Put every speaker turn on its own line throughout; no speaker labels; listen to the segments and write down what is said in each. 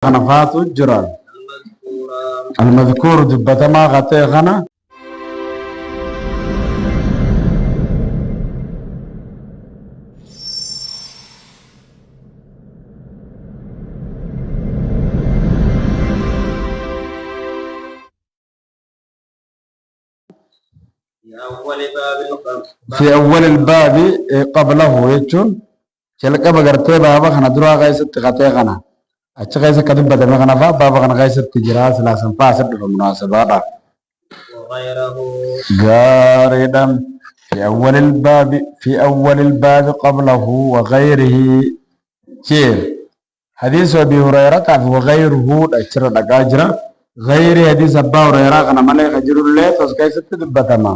غنفات الجرى المذكور دبت ما غتي غنا في أول الباب قبله يجون شلك بقرتي بابا خنا درا غيست غتي غنا أشخاص كذب بدل ما غنفا بابا غنا غيست تجراس لا سنفاس بالمناسبات
وغيره
جاردا في أول الباب قبله وغيره شير حديث أبي هريرة وغيره أشر الأجر غير حديث أبي هريرة أنا ملك أجر الله تسكيس تدبتما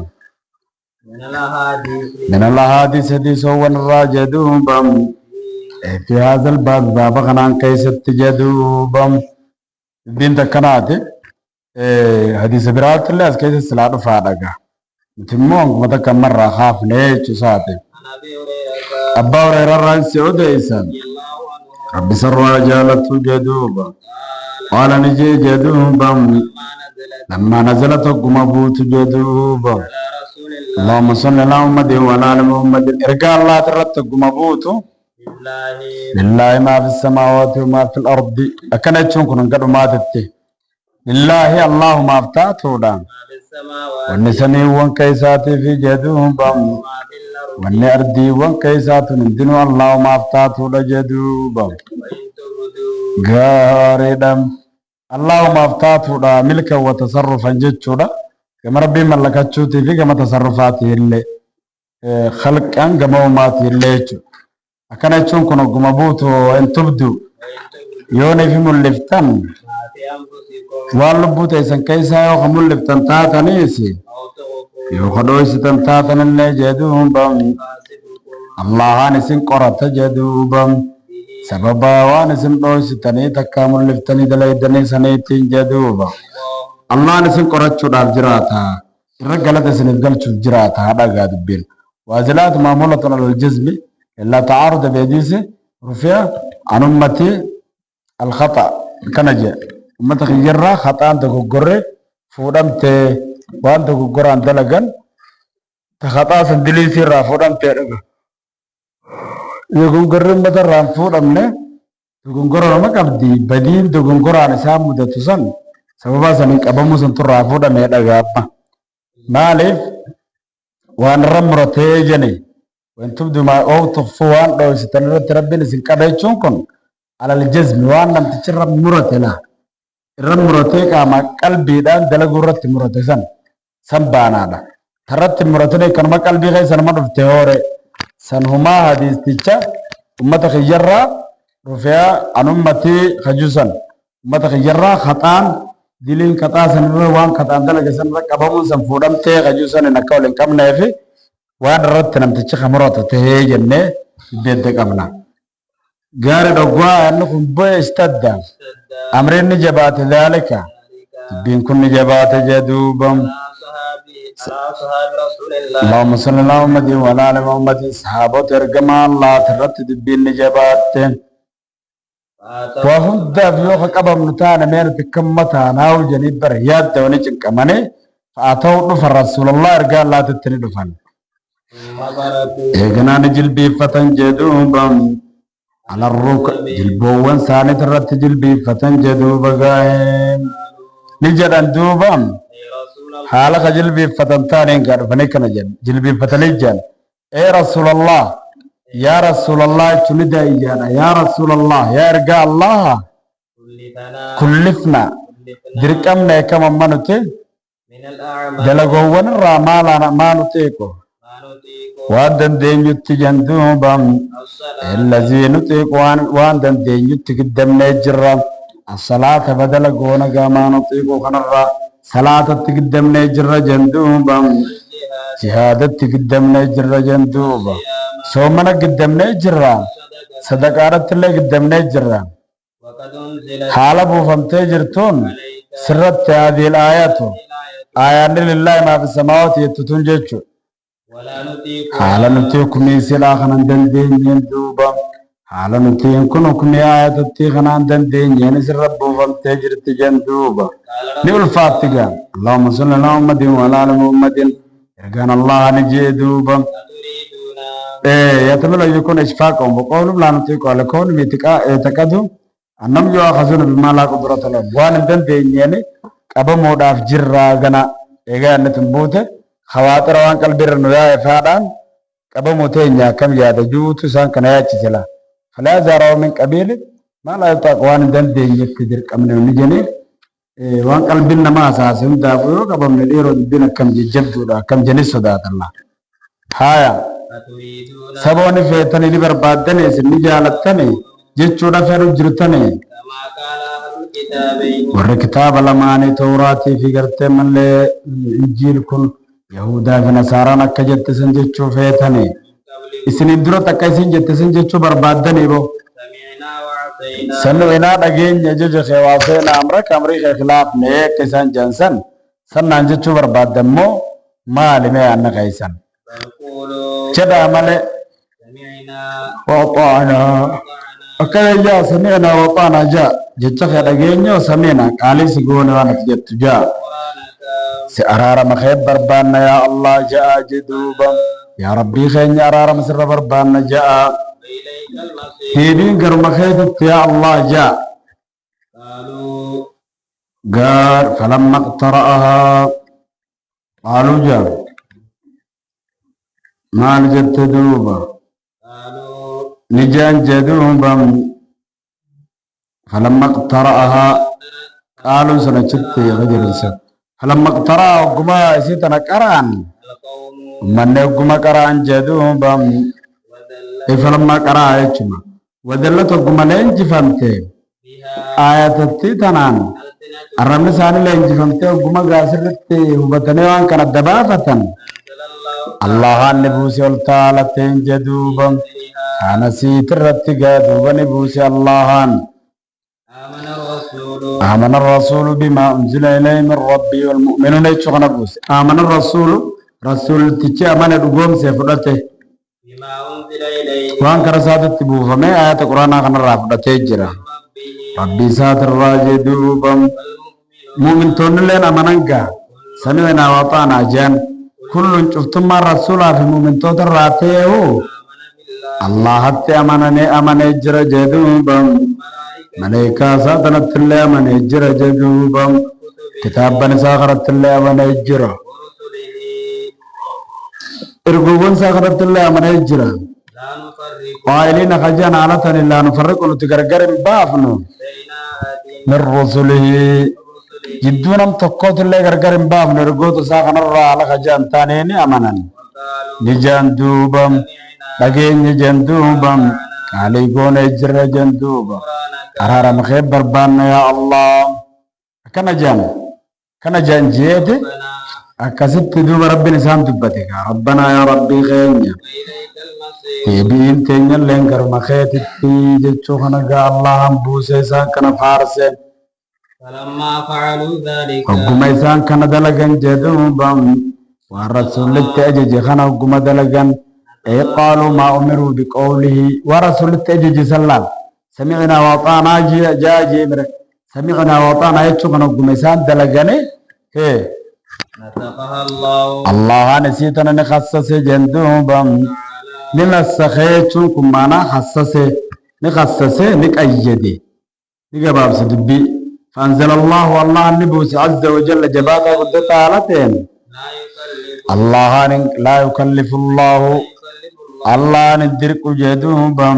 من الأحاديث حديث هو الراجدون بم في هذا الباب بابا غنان كيس تجدوبم بنت كنات حديث برات الله كيس الصلاة فارقة تمون متى مرة خاف ليش ساتي أبا هريرة رئيس سعود إيسان رب سر جالت جدوبا قال نجي جدوبا لما نزلت قمبوت جدوبا اللهم صل على محمد وعلى ال محمد ارجع الله ترت قمبوت لله ما في السماوات وما في الارض اكنچون كن قد ما تتي لله الله ما افتاته دام والنسمي وان كيسات في جدوبا والنردي وان كيسات ندنو الله ما افتاته لجدوبا غاردم اللهم افتاته دا ملك وتصرفا جچودا كما ربي ملكاتشوتي في كما تصرفاتي اللي خلقان غموماتي اللي أكنچون كنو غمبوتو ان تبدو يوني في ملفتن والبوت ايسن كيسا يو خملفتن تاتنيسي يو خدويسي تنتاتن اللي جدوهم بم الله نسين قرات جدوبم سببا وانسين دويسي تني تكا ملفتني دليدني سنيتين جدوبم الله نسين قرات شداف جراتا الرجالة سنف قلت جراتا هذا قاد بين وازلات معمولة على الجزم إلا تعارض بيديسي رفيع عن أمتي الخطأ كنجة أمتك جرا خطأ أنت كقرر فودمت وأنت كقرر أنت لجن تخطأ سندلي سيرا فودمت رجع يكون قرر مثل رام فودمنا تكون قرر ما كبدي بدين تكون قرر عن سام مدة تسن سبب سنك أبو سنتر رافودم يرجع مالف وأن رمرته جني وإن تبدو ما أو تخفوان لو ستنرد ربنا سنكذا يشونكم على الجزم وأن لم تشرب مرتنا الرم مرتك أما قلبي دان دلقوا رت مرتسن سبانا دا ترت مرتنا كان ما قلبي غير سن ما دفتهوري سن هما حديث تيجا أمتك يجرا رفيع عن أمتي خجوسن أمتك يجرا خطان دلين خطا سن وان خطان دلق سن ركبهم سن فودم تي خجوسن نكولن كم نافي وأنا رت نمتشي خمرات تهي جنة بيد قبنا قال رجوا أنكم بيستدى أمرين جبات ذلك بين كل جبات جدوبم اللهم صل على محمد وعلى آل محمد صحابة ترجمة الله ترتد بين جبات وهم دافعوا فقبل نتانا ميرت كمتها ناو جنيب بريات ونجن كماني فأتوا نفر رسول الله رجال الله تتني فن إيقنا نجلبي فتن جدوبا على الركع جلبوان ساني ترت جلبي فتن جدوبا قائم نجد أندوبا حالك جلبي فتن تاني قال فنكنا جلبي فتن جان اي رسول الله يا رسول الله تلد إيانا يا رسول الله يا رجاء الله كلفنا دركمنا كما منوتي دلقوان الرامالا ما نتيكو وان دينيوت جندوبا الذي نطيق وان دينيوت قدمنا جرا الصلاة بدل قونا قاما نطيق خنرا صلاة تقدمنا جرا جندوبا جهادة قدمنا جرا جندوبا صومنا قدمنا جرا صدقارة الله قدمنا جرا حالة فهمت جرتون سرت هذه الآيات آيان لله ما في السماوات يتتنججو حالا نتيكم من سلاخنا دندين يندوبا حالا نتين كنو كمي آيات التيخنان دندين ينس الرب فمتجر تجندوبا نقول فاتقا اللهم صل على محمد وعلى آل محمد يرجان الله نجيدوبا يتمل يكون إشفاقهم وقولهم لا نطيق على كون يتكادوا أنهم يؤخذون بما لا قدرة لهم وان دندين يعني أبا موداف جرا غنا إيغا نتنبوته خواتر وان قلبي رنويا إفادان أبا موتين كم يادا جوتو سان كناياتي سلا فلا زاروا من قبيل ما لا يطاق وان دندين يتدر كمن نجني وان قلبنا ما أساسهم دافعوا أبا من الإيرو دبنا كم جدو دا كم جنسو دا الله هايا سبوني فيتني لبربادني سنجالتني جيتشو دا فيرو جرتني warri kitaaba lamaanii tawraatii fi gartee mallee injiil kun yahudaa fi nasaaraan akka jettisan jechuu feetanii isiniin dura takka isin jettisan jechuu barbaaddanii boo sami'inaa dhageenya ajaja kee waaseenaa amraka amrii kee khilaafne akka isaan jaansan sannaan jechuu barbaaddan moo maali mee anna keeysan jedhaa malee waaxaanaa akkana jaa sami'inaa waaxaanaa jaa jecha kee dhageenyoo samiina qaalii si goone waan ati jettu jaa si araarama kee barbaanna yaa allah ja'a jedhuuba yaa rabbii keenya araarama sirra barbaanna ja'a deebiin garuma keetitti yaa allah jaa gaar falamma iqtara'ahaa qaaluu jaa maal jette duuba nijaan jedhuuba فلما اقترأها قالوا سنجت غجرنسا فلما اقترأها وقما سيتنا قرآن من وقما قرآن جدوبا فلما قرأها يجمع ودلت وقما لينجي فهمته آيات التيتنان الرمي ساني لينجي فهمته وقما قاسرت وبتنيوان كانت دبافة الله النبوسي والتالتين جدوبا كان سيتر رتقادوبا نبوسي اللهان آمن الرسول بما أنزل إليه من ربي والمؤمنون يتشغن بوس آمن الرسول رسول تيجي أمان الرقوم سيفرته بما أنزل إليه وان كرسات التبوه فمي آيات القرآن آخر رافضته جرا ربي سات الراجدوبا مؤمن تون لين أماننك سمعنا وطانا جان كل شفتم الرسول في مؤمن تون راته الله حتى أمانني أماني جرا جدوبا ملائكة ساتنت الله من يجرى جدوبا كتابا ساخرت الله من يجرى إرقوبا ساخرت الله من يجرى قائلين خجان علتن لا نفرق نتقرقر بافنو من رسله جدونا متقوت الله قرقر بافنو إرقوت ساخن الرا على خجان تانيني أمنا نجان دوبا لكن نجان دوبا عليكون يجرى جندوبا أرارا مخيب بربانا يا الله كان جان جيدي أكست دوب ربي نسان دبتك ربنا يا ربي خينيا تيبين تينيا لنكر مخيط التيجي تشوخنا الله بوسي سان كان فارسي فلما فعلوا ذلك وقم إسان كان دلقا جدوبا والرسول التأجج خنا وقم دلقا أي قالوا ما أمروا بقوله ورسول التأجج سلام سمعنا وطانا جاء جيمر سمعنا وطانا يتشغن قميسان دلقاني نتقها الله نسيتنا نخصص جندوبا ننسخيتون كمانا خصص نخصص نكأيدي نقباب سدبي فأنزل الله والله النبوس عز وجل جباتا قدت آلتين الله لا يكلف الله ندرك جدوبا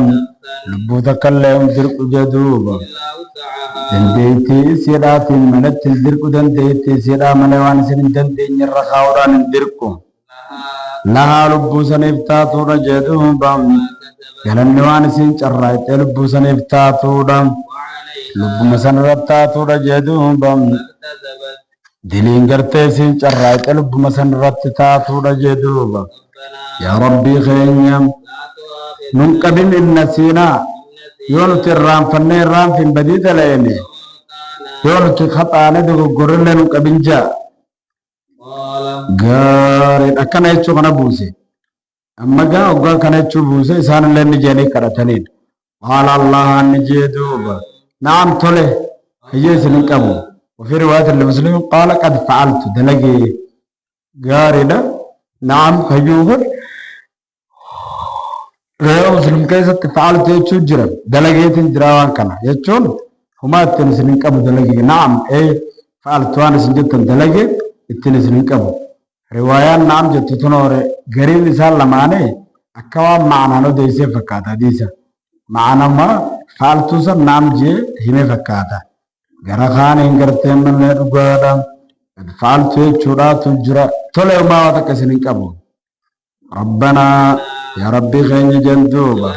لبوتك اللهم درك جدوبا دنديتي سيرات منت الدرك دنديتي سيرا ملوان سن دندي الرخاوران دركو لها لبوسن افتاتو جدوبا يلنوان سن چرايت لبوسن افتاتو لب مسن رتاتو جدوبا دلين غرتي سن چرايت لب مسن رتاتو جدوبا يا ربي خينيا من قبل النسينا يونت الرام فني الرام في بديد ليني يونت خطانا دو غورن من قبل جا غار اكن يچو كنا بوسي اما غا اوغا كنا يچو بوسي سان لن جاني كرتنين قال الله نجي دوبا نعم تله هي سنقبو وفي رواية لمسلم قال قد فعلت دلقي قاردا نعم هيوغر رواية مسلم كيسة فعلت يتشو جرم دلقيت جراوان كنا يتشون هما التنسلين قبو دلقي نعم اي فعلت وانا سنجتا دلقي التنسلين قبو رواية نعم جتو تنور قريب لسان لماني أكوام معنا نو ديسي فكاتا ديسا معنا ما فعلتو سب نعم جي همي فكاتا غرخان انگرتين من لدقادا فعلتو يتشورات الجرا تولي ما واتكسنين قبو ربنا يا ربي خين جندوبا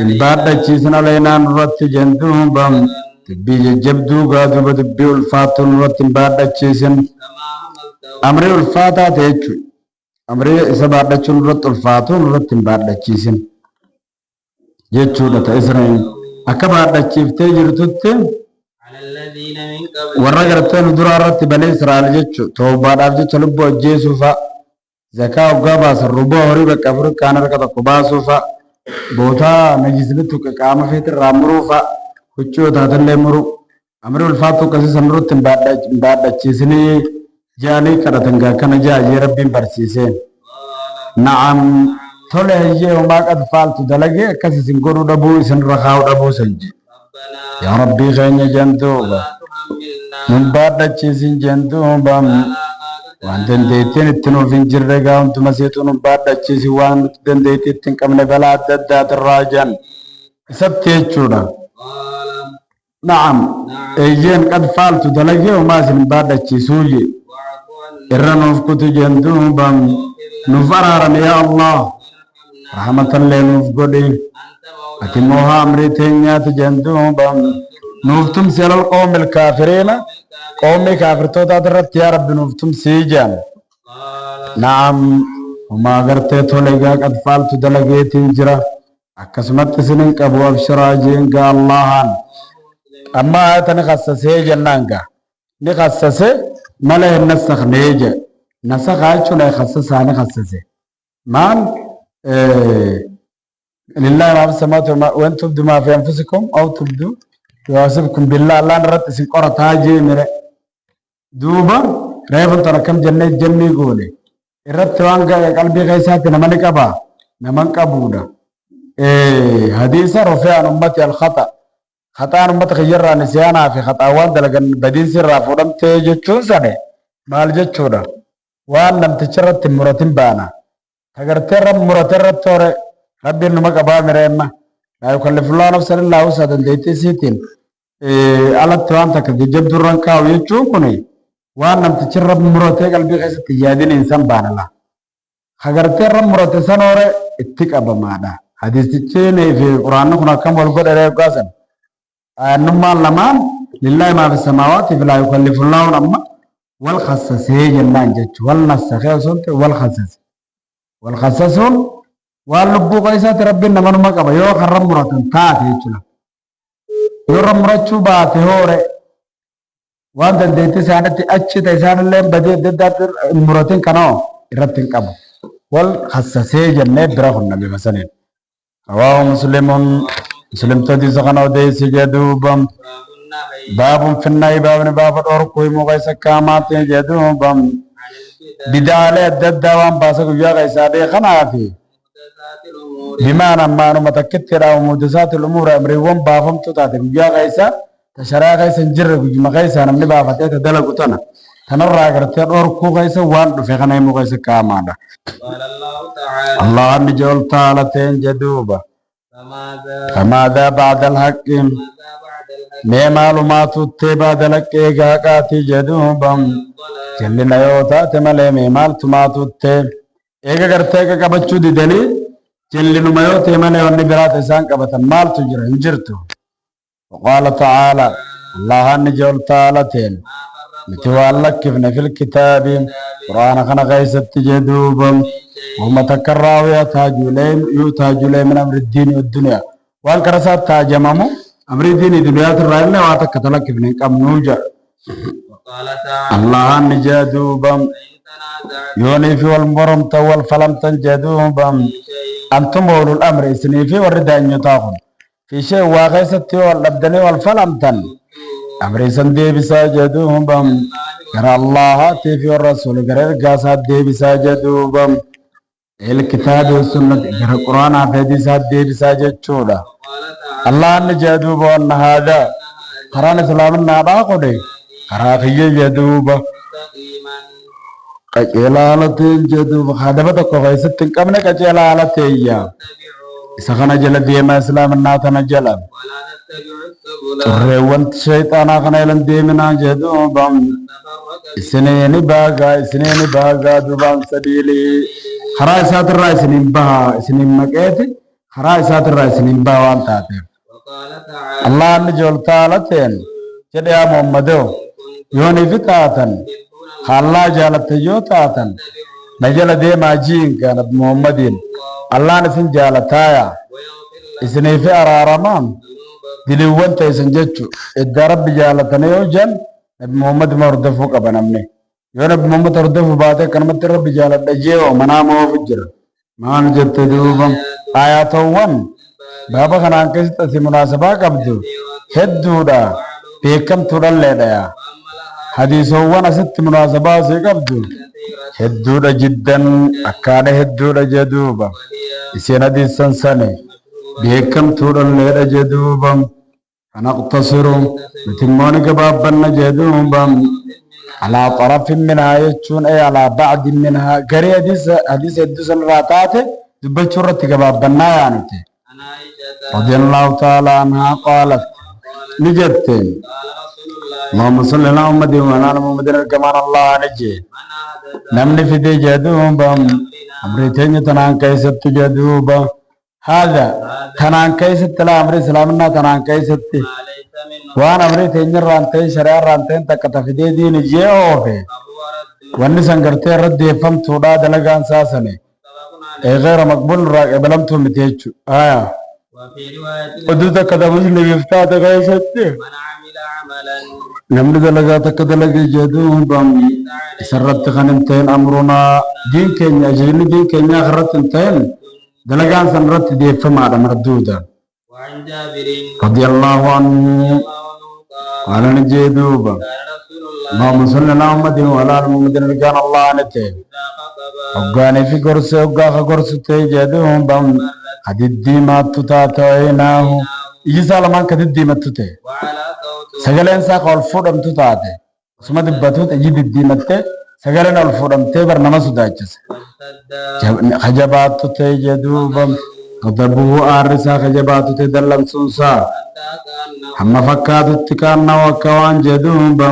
إن بعد تشيسنا لينا نرت جندوبا تبي جبدو غادوبا تبي الفاتو نرت بعد تشيسن أمري الفاتا تيجو أمري إذا بعد تشون نرت الفاتو نرت بعد تشيسن يجو دتا إسرائيل أكبر تشيف تيجر توتين
على الذين من قبل
ورغرتين درارت بني إسرائيل يجو توبا دابجو تلبو جيسوفا زكاة وقابا سربو هريبا كفر كان ركض قباسوفا بوتا نجسلتو كقام فيت الرامروفا وچو تاتل مرو أمر الفاتو كسي سنرو تنباد تشيسني جاني كرتنگا كنجا يا ربي برسيسين نعم تولي هي وما قد فعلت دلقي كسي سنقرو دبو سنرخاو دبو سنجي
ربنا
يا ربي غيني جندوبا
لا تحملنا
من بعد تشيسين جندوبا waan dandeettiin ittiin of hin jirre gaa'umtuma seetuun baadhachiisi waan nuti dandeettii ittiin qabne balaa adda addaatirraa jiran isatti jechuudha.
قال
Na'am eeyyeen qad faaltu dalagee homaa isin baadhachiisuuyye
واعف عنا
irra nuuf kutu jenduuba nuuf araarame yaa Allah
وارحمنا
rahmatallee nuuf godhi
أنت
ati
مولانا
moohaa amrii teenyaati jenduuba nuuf tumsi alal qoomil kaafiriina qoomii kaafirtootaati irratti yaa rabbi nuuf tumsii jedhan.
قال
Naam homaa gartee tole gaa qad faaltu dalageetiin jira akkasumatti isinin qabu abshiraa jeenga Allahaan amma ayata ni khassasee jennaan gaa ni khassase mala hin nassakhnee je nasakhaa jechuun ay khassasaa ni khassase maal lillahi maa fi samaawaati waan tubdu maa fi anfusikum aw tubdu yuhaasibkum billah Allahan irratti isin qorataa jee mire duuba reefun tana kam jennee jennii goone irratti waan qalbii keessaatti nama ni qabaa naman qabuudha hadiisa rufe'an ummati alkhata khataan ummata kiyyarraa nisyaanaa fi khataawwan dalagan badiinsi irraa fudhamtee jechuun sane maal jechuudha waan namticha irratti hin muratin baana tagartee irra murate irratti hore rabbiin numa qabaa mireemma laa yukallifullahu nafsan illaa wusaa dandeettii isiitiin alatti waan takka jajjabduu irra hin kaa'u jechuun kuni waan namtichi irra muratee qalbii keessatti yaadin insan baanala hagartee irra murate san hore itti qabamaadha hadiisichiin fi quraanni kun akkam wal godhee gaasan ayannummaan lamaan lillahi maa fi samaawaati fi laa yukallifullahu amma wal khassasee jennaan jechu wal nassakee osoo ta'e wal khassase wal khassasuun waan lubbuu keessaatti rabbiin namanuma qaba yoo karra muratan taate jechuudha yoo irra murachuu baate hore waan dandeettii isaanitti achi ta'e isaanillee badii adda addaatti muratin kanoo irratti hin qabu wal khassasee jennee bira hunna bifa saniin rawaahu muslimun muslimtooti isa kana odeessi jedhuuba
باب
baabun
النهي
finnaayi baabni baafa dhorkuu himuu keessa kaamaatiin jedhuuba
عن البدع
bidaalee adda addaa waan baasa guyyaa keessaa beekanaa fi
محدثات الأمور
bimaan ammaanuma takkittidha muhdasaati umuura amriiwwan baafamtu taate guyyaa keessa tasharaa keessa hin jirre guyyuma keessa namni baafatee ta dalagu tana tanarraa agartee dhorkuu keessa waan dhufe kana himuu keessa kaamaadha.
قال الله تعالى
Allah ni jol taalateen jedhuuba
فماذا
فماذا بعد الحق
ماذا بعد الحق
mee maalumaatu tee baada laqqee gaaqaatii jedhuuba
الضلال
jallina yoo taate malee mee maaltu maatu tee eega gartee qabachuu didanii jallinuma yoo ta'e malee wanni biraata isaan qabatan maaltu jira hin jirtu. وقال تعالى الله نجول تعالى تين
ما فرط
متوالك كيفنا في الكتاب قرآن خنا غيست جدوبا وهم تكرروا يتاج لي من أمر الدين والدنيا وان كرسات تاجممو أمر الدين الدنيا ترى واتك تلك ابن كم نوجا
وقال تعالى
الله نجدوبا
فإن تنازعتم
يوني في والمرم تول فلم تنجدوبا
في شيء
أنتم أولو الأمر إسني في وردان يتاخن في شيء واقعي والأبدني والفلمتن أمري سندي بساجدوبم قرأ الله تيفي الرسول قرأ القاسات دي بساجدوبم الكتاب والسنة قرأ القرآن في ساد دي بساجد شودا الله أن جدوب وأن هذا قرآن إسلامنا باقودي قرأ في جدوب قجلالة جدوب خادمة قفايسة كمنا قجلالة يا سخنا جل ديما إسلامنا تنجلا تريوان شيطانا خنيلن ديمنا جدوبم إسنين باغا دوبان سبيلي خراي ساتر راي سنين باها سنين مكيتي خراي ساتر راي سنين باها وانتاتي الله نجول تالتين جد يا محمدو يوني فتاتن خالله جالت يوتاتن نجل ديما جين كان محمدين الله نسن جالتايا إسنين في أرارمان دليوان تيسن جتشو إدى رب جالتنا يوجن نبي محمد مردفو قبنامني يو نبي محمد مردفو باتي كنمت رب جالتنا جيو منامو فجر مان جت دوبم آياتوان بابا خنان كيست سی مناسبة قبدو هدودا بيكم تودن لديا حديثوان أست مناسبة سي قبدو هدودا جدا أكاد هدودا جدوبا إسينا دي سنساني بيكم تودن لديا جدوبا فنقتصر نتمون قبابنا جدوبا على طرف منها يجون أي على بعض منها قري حديث الدوسن راتات دبتشورة قبابنا يعني رضي الله تعالى عنها قالت نجتين اللهم صل على محمد وعلى محمد كما الله نجي نمني في دي جدوبا أمريتين تنان كيست جدوبا هذا تنان كيست لا أمري سلامنا تنان كيست وانا أمريتين رانتين شريار رانتين تكتا في دي دين جيوفي واني سنگرتين رد يفهم تودا دلقان ساسني غير مقبول بلمتو متيجو ودوتا كدا مسلم يفتاة كيست نمني دلقا تكدلقي جدوبا سرت خنمتين أمرنا دين كينيا جيني دين كينيا خرطنتين دلقان سنرت دي فما على مردودا
وعن جابر
رضي الله عنه قال نجيدوبا اللهم صل على محمد وعلى محمد كان الله نتين وقاني في قرص وقاخ قرص تيجدوبا قد الديمة تتاتويناه يجي سالمان قد الديمة تتي سجلين ساق الفودم تتاتي اسمه دبتوت يجي الديمة سجلين الفودم تبر نمسو دايجس خجبات تيجدوبا غضبه آرسا خجبات تدلم سنسا هم فكاتو تكانا وكوان جدوبا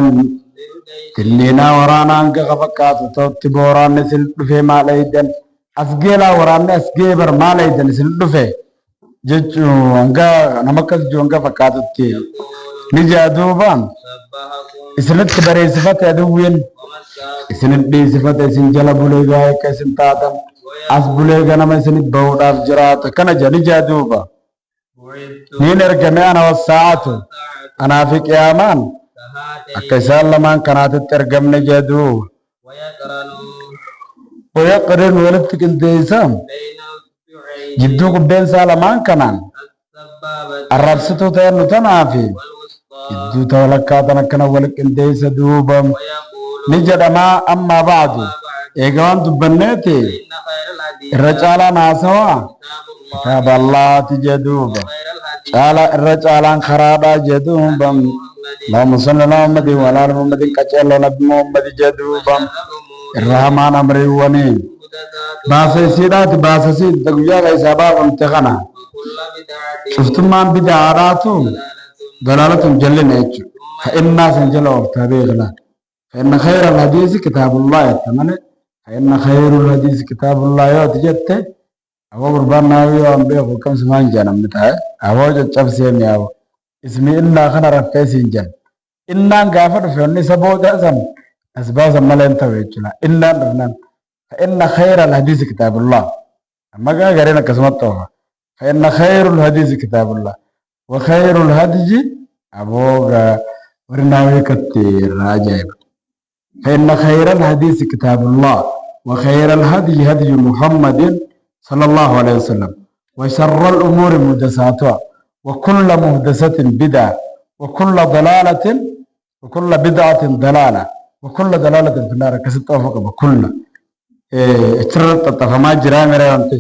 تلينا ورانا انك فكاتو تبوران نسل في ماليدن أسجيلا ورانا أسجيبر ماليدن نسل في جيجو انك نمكس جو انك فكاتو تي نجادوبا إسنت بري صفات أدوين إسنت دي صفات إسن جلبولي غاية كسن تاتم أسبولي غنم إسنت بوداف جرات كان جاني جادوبا نين ارقمي أنا والساعة أنا في قيامان أكسال لمان كانت ترقمني جادو ويقرن ولدتك انتيسام جدو قبين سالمان كانان الربسطو تيرنو تنافي جدو تولكاتنا كان ولك انتيس دوبا نجد ما أما بعد إيقوان دبنيتي الرجالة ناسوا كتاب الله تجدوبا الرجالة خرابا جدوبا اللهم صل على محمد وعلى محمد كجل نبي محمد جدوبا الرحمن أمري ونين باسي سيدات باسي سيد تقويا غيسابا وانتغنا شفتم ما بدعاراتو ضلالة جلن ايجو فإنا سنجل وفتابيغنا فإن خير الحديث كتاب الله يتمنى فإن خير الحديث كتاب الله يوتجت أبو بربانا ويوان كم سمان جانا متاعي أبو جتشف سيمي أبو اسمي إنا خنا رفكي سنجل إنا نقافر فيوني سبو جاسم أسباسا ملين تويجنا إنا نرنان فإن خير الحديث كتاب الله أما قارينا كسمتوها فإن خير الحديث كتاب الله وخير الهدي أبوغا ورناوي كتير عجيب فإن خير الحديث كتاب الله وخير الهدي هدي محمد صلى الله عليه وسلم وشر الأمور محدثاتها وكل محدثة بدعة وكل ضلالة وكل بدعة ضلالة وكل ضلالة في النار كست توفق بكل اترت فما جرام رانتي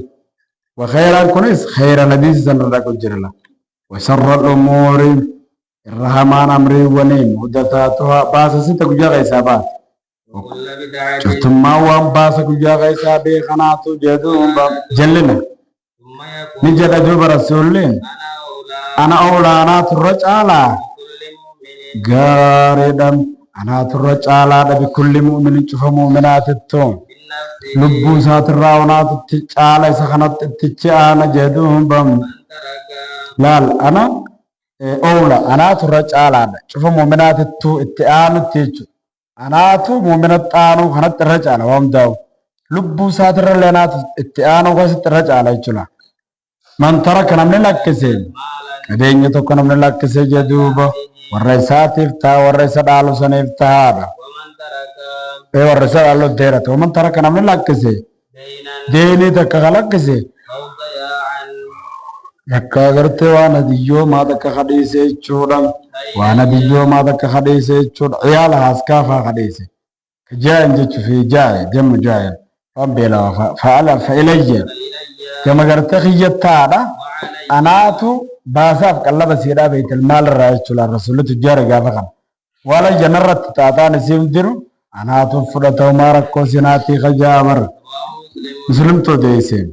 وخيرا كنيس خير نديس سنرد كجرلا وشر الأمور الرحمن أمري ونين محدثاتها باس ستة كجا غيسابات
وكل بدعة
شفتم ما وان باس كجا غيسابي خناتو جدوم جلنا
ثم يكون
نجد دوب رسولين أنا أولانا الرجالة
كل مؤمن
غاردا أنا الرجالة بكل مؤمن شوف مؤمنات التوم
بالنفس
لبو سات الراونات التجالة سخنت التجانا جدوم بم
ترك
لال أنا أولا أنا الرجالة شوف مؤمنات التو التآن التيجو أنا تو مؤمنات آنو خنت الرجالة وام داو لبو سات الرلينات التآنو غسط الرجالة يجولا من ترك نمن لكسين أدين يتوكو نمن لكسين جدوبا ورساتيف تا ورسا دالو سنيف تهادا
ومن ترك
ورسا دالو ديرت ومن ترك نمن لكسين
دينا
ديني تكا لكسين
أو ضياعا
يكا غرتي وانا ديو ما دكا خديسي چودا وانا ديو ما دكا خديسي چودا عيال هاسكافا خديسي كجاين جيتش في جاي جم جاين فبلا فعلا فإلي
إلي
كما غرتي خيجتادا
وعلي
أناتو باساف قلب سيدا بيت المال رايش تلا رسول تجار غافقا ولا جنرت تاتان سيمدرو أناتو فرطو ماركو سيناتي خجابر
ومسلم
مسلم تو ديسين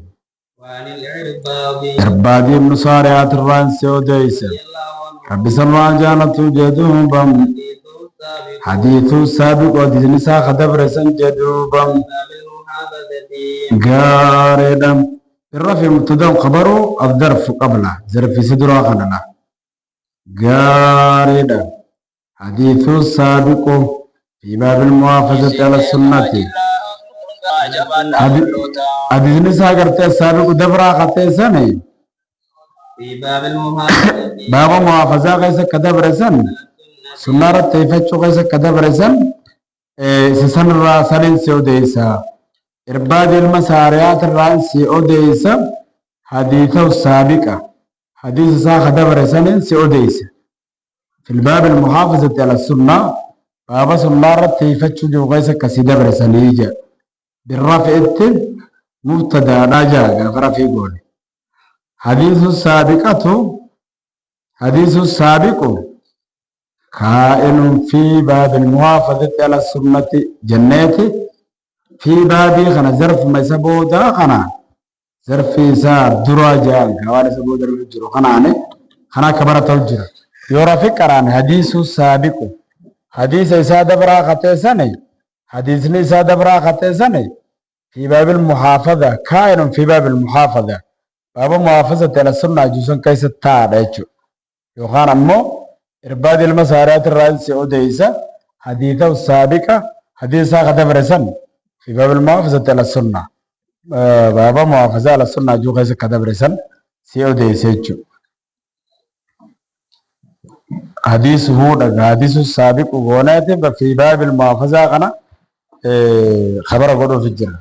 وعن العرباض
إربادي من صارعات الرانسي وديسين
رضي الله عنه
ربي سلوى جانتو جدوهم بم
حديث السابق
حديث السابق وديس نساء خدبر سنجدوبم
باب المحابة
غاردم الرفع مبتدا خبره الظرف قبله ظرف صدره خلنا غاردم حديث السابق في باب المحافظة على السنة حديث نساء قرتي السابق دبرا خطي سنة
في باب المحابة
باب محافظة قيس كدبر سن سنة رتيفتشو قيس كدبر سن سسن الراسلين سيوديسا إرباد المساريات الرئيسي أوديسا حديثه السابقة حديث ساخ دبر سنين سيوديسا في الباب المحافظة على السنة باب سنة رتيفتشو جو قيس كسي دبر سنيجا بالرفع التل مبتدا راجع غفر يقول حديث السابقة حديث السابق كائن في باب المحافظة على السنة جناتي في بابي خنا ظرف ما يسبودا خنا ظرف يسار دراجة كوارث سبودا الجرو خنا كبرت الجرو يورافق قران حديث السابق حديث إساد برا خطيسني حديث إساد برا خطيسني في باب المحافظة كائن في باب المحافظة باب محافظة على السنة جزء كيس تاريخ يوخان أمو إرباد المسارات الرئيسية أوديسا حديثه السابقة حديثها خطب رسن في باب المحافظة على السنة باب محافظة على السنة جو كيس خطب رسن سي أوديسا حديث هو حديث السابق وغونات في باب المحافظة خبر قدو في الجنة